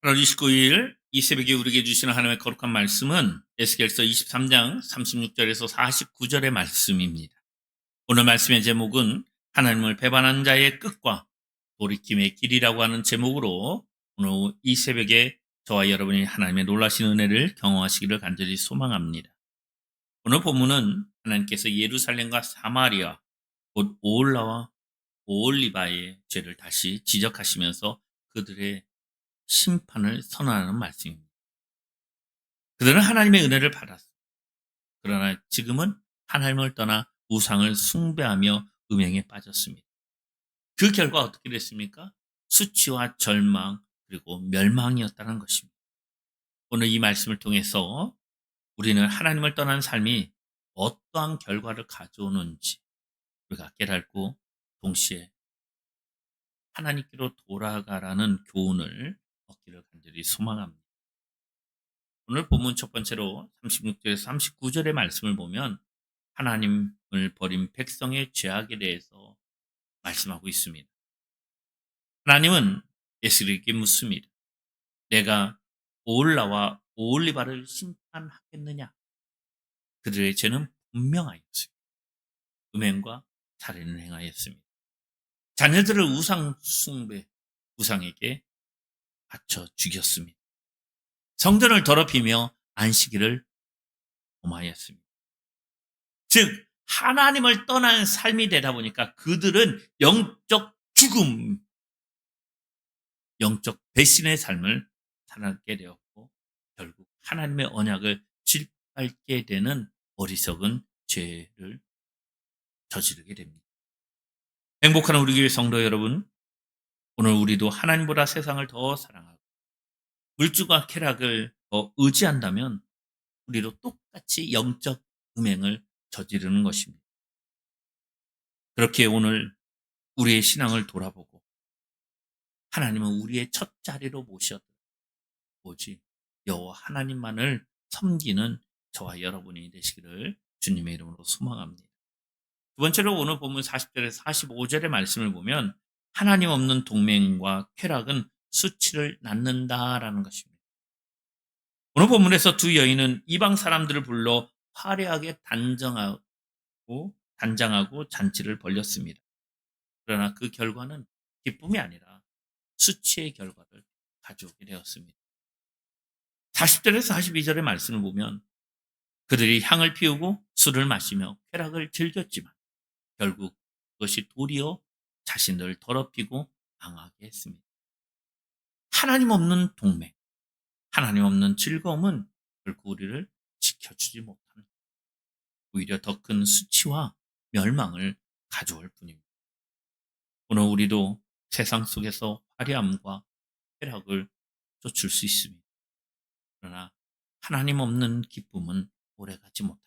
8월 29일 이 새벽에 우리에게 주시는 하나님의 거룩한 말씀은 에스겔서 23장 36절에서 49절의 말씀입니다. 오늘 말씀의 제목은 하나님을 배반한 자의 끝과 돌이킴의 길이라고 하는 제목으로 오늘 이 새벽에 저와 여러분이 하나님의 놀라신 은혜를 경험하시기를 간절히 소망합니다. 오늘 본문은 하나님께서 예루살렘과 사마리아 곧 오올라와 오올리바의 죄를 다시 지적하시면서 그들의 심판을 선언하는 말씀입니다. 그들은 하나님의 은혜를 받았습니다. 그러나 지금은 하나님을 떠나 우상을 숭배하며 음행에 빠졌습니다. 그 결과 어떻게 됐습니까? 수치와 절망 그리고 멸망이었다는 것입니다. 오늘 이 말씀을 통해서 우리는 하나님을 떠난 삶이 어떠한 결과를 가져오는지 우리가 깨닫고 동시에 하나님께로 돌아가라는 교훈을 얻기를 간절히 소망합니다. 오늘 본문 첫 번째로 36절에서 39절의 말씀을 보면 하나님을 버린 백성의 죄악에 대해서 말씀하고 있습니다. 하나님은 에스겔에게 묻습니다. 내가 오올라와 오올리바를 심판하겠느냐? 그들의 죄는 분명하였습니다. 음행과 살인을 행하였습니다. 자녀들을 우상 숭배, 우상에게 바쳐 죽였습니다. 성전을 더럽히며 안식일을 범하였습니다. 즉 하나님을 떠난 삶이 되다 보니까 그들은 영적 죽음, 영적 배신의 삶을 살게 되었고 결국 하나님의 언약을 짓밟게 되는 어리석은 죄를 저지르게 됩니다. 행복한 우리 교회 성도 여러분, 오늘 우리도 하나님보다 세상을 더 사랑하고 물질과 쾌락을 더 의지한다면 우리도 똑같이 영적 음행을 저지르는 것입니다. 그렇게 오늘 우리의 신앙을 돌아보고 하나님은 우리의 첫 자리로 모셔도 오직 여호와 하나님만을 섬기는 저와 여러분이 되시기를 주님의 이름으로 소망합니다. 두 번째로 오늘 본문 40절에서 45절의 말씀을 보면 하나님 없는 동맹과 쾌락은 수치를 낳는다라는 것입니다. 오늘 본문에서 두 여인은 이방 사람들을 불러 화려하게 단장하고 잔치를 벌였습니다. 그러나 그 결과는 기쁨이 아니라 수치의 결과를 가져오게 되었습니다. 40절에서 42절의 말씀을 보면 그들이 향을 피우고 술을 마시며 쾌락을 즐겼지만 결국 그것이 도리어 자신들을 더럽히고 망하게 했습니다. 하나님 없는 동맹, 하나님 없는 즐거움은 결국 우리를 지켜주지 못합니다. 오히려 더 큰 수치와 멸망을 가져올 뿐입니다. 오늘 우리도 세상 속에서 화려함과 쾌락을 쫓을 수 있습니다. 그러나 하나님 없는 기쁨은 오래가지 못합니다.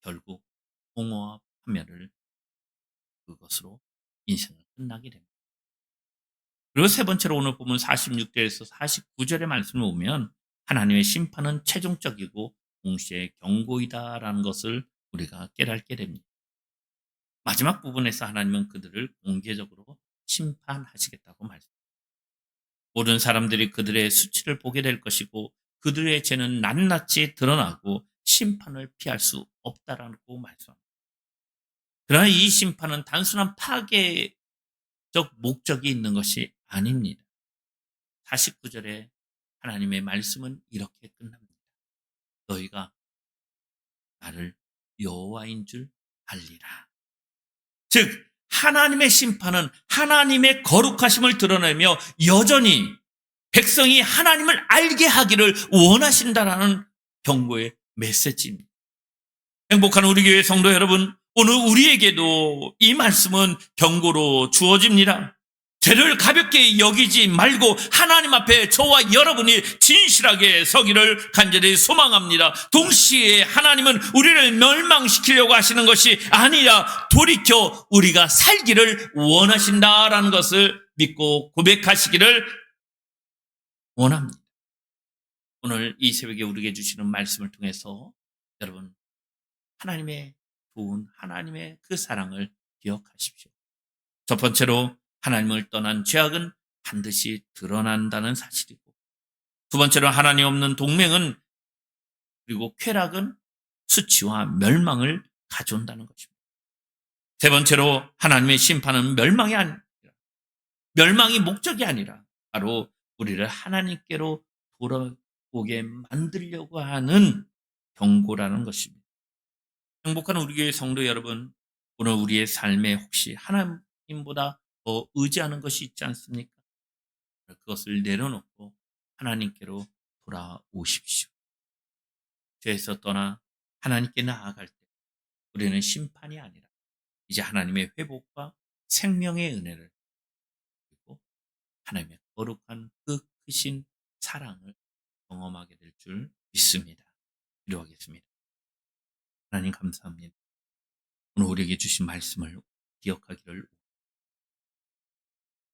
결국 공허와 파멸을 그것으로 인생을 끝나게 됩니다. 그리고 세 번째로 오늘 보면 46절에서 49절의 말씀을 보면 하나님의 심판은 최종적이고 동시에 경고이다라는 것을 우리가 깨닫게 됩니다. 마지막 부분에서 하나님은 그들을 공개적으로 심판하시겠다고 말씀합니다. 모든 사람들이 그들의 수치를 보게 될 것이고 그들의 죄는 낱낱이 드러나고 심판을 피할 수 없다라고 말씀합니다. 그러나 이 심판은 단순한 파괴적 목적이 있는 것이 아닙니다. 49절에 하나님의 말씀은 이렇게 끝납니다. 너희가 나를 여호와인 줄 알리라. 즉 하나님의 심판은 하나님의 거룩하심을 드러내며 여전히 백성이 하나님을 알게 하기를 원하신다라는 경고의 메시지입니다. 행복한 우리 교회 성도 여러분, 오늘 우리에게도 이 말씀은 경고로 주어집니다. 죄를 가볍게 여기지 말고 하나님 앞에 저와 여러분이 진실하게 서기를 간절히 소망합니다. 동시에 하나님은 우리를 멸망시키려고 하시는 것이 아니라 돌이켜 우리가 살기를 원하신다라는 것을 믿고 고백하시기를 원합니다. 오늘 이 새벽에 우리에게 주시는 말씀을 통해서 여러분 하나님의 좋은 하나님의 그 사랑을 기억하십시오. 첫 번째로 하나님을 떠난 죄악은 반드시 드러난다는 사실이고 두 번째로 하나님 없는 동맹은 그리고 쾌락은 수치와 멸망을 가져온다는 것입니다. 세 번째로 하나님의 심판은 멸망이 목적이 아니라 바로 우리를 하나님께로 돌아오게 만들려고 하는 경고라는 것입니다. 행복한 우리 교회 성도 여러분, 오늘 우리의 삶에 혹시 하나님보다 더 의지하는 것이 있지 않습니까? 그것을 내려놓고 하나님께로 돌아오십시오. 죄에서 떠나 하나님께 나아갈 때 우리는 심판이 아니라 이제 하나님의 회복과 생명의 은혜를 그리고 하나님의 거룩한 그 크신 사랑을 경험하게 될 줄 믿습니다. 기도하겠습니다. 하나님 감사합니다. 오늘 우리에게 주신 말씀을 기억하기를,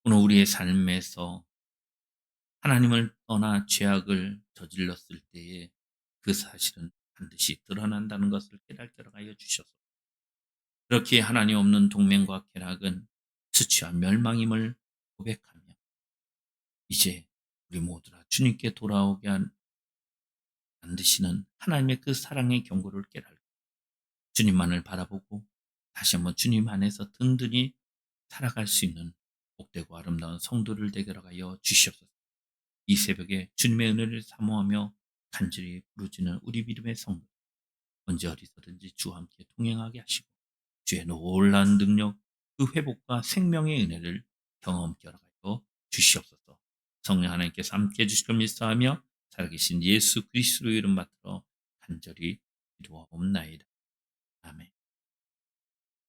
오늘 우리의 삶에서 하나님을 떠나 죄악을 저질렀을 때에 그 사실은 반드시 드러난다는 것을 깨닫게 하여 주셔서 그렇게 하나님 없는 동맹과 쾌락은 수치와 멸망임을 고백하며 이제 우리 모두가 주님께 돌아오게 만드시는 하나님의 그 사랑의 경고를 깨닫고 주님만을 바라보고 다시 한번 주님 안에서 든든히 살아갈 수 있는 복되고 아름다운 성도를 되게 하여 주시옵소서. 이 새벽에 주님의 은혜를 사모하며 간절히 부르짖는 우리 믿음의 성도, 언제 어디서든지 주와 함께 동행하게 하시고 주의 놀라운 능력, 그 회복과 생명의 은혜를 경험케 하여 주시옵소서. 성령 하나님께서 함께 해주실 것 믿사하며 살아계신 예수 그리스도의 이름 받들어 간절히 기도하옵나이다. 아멘.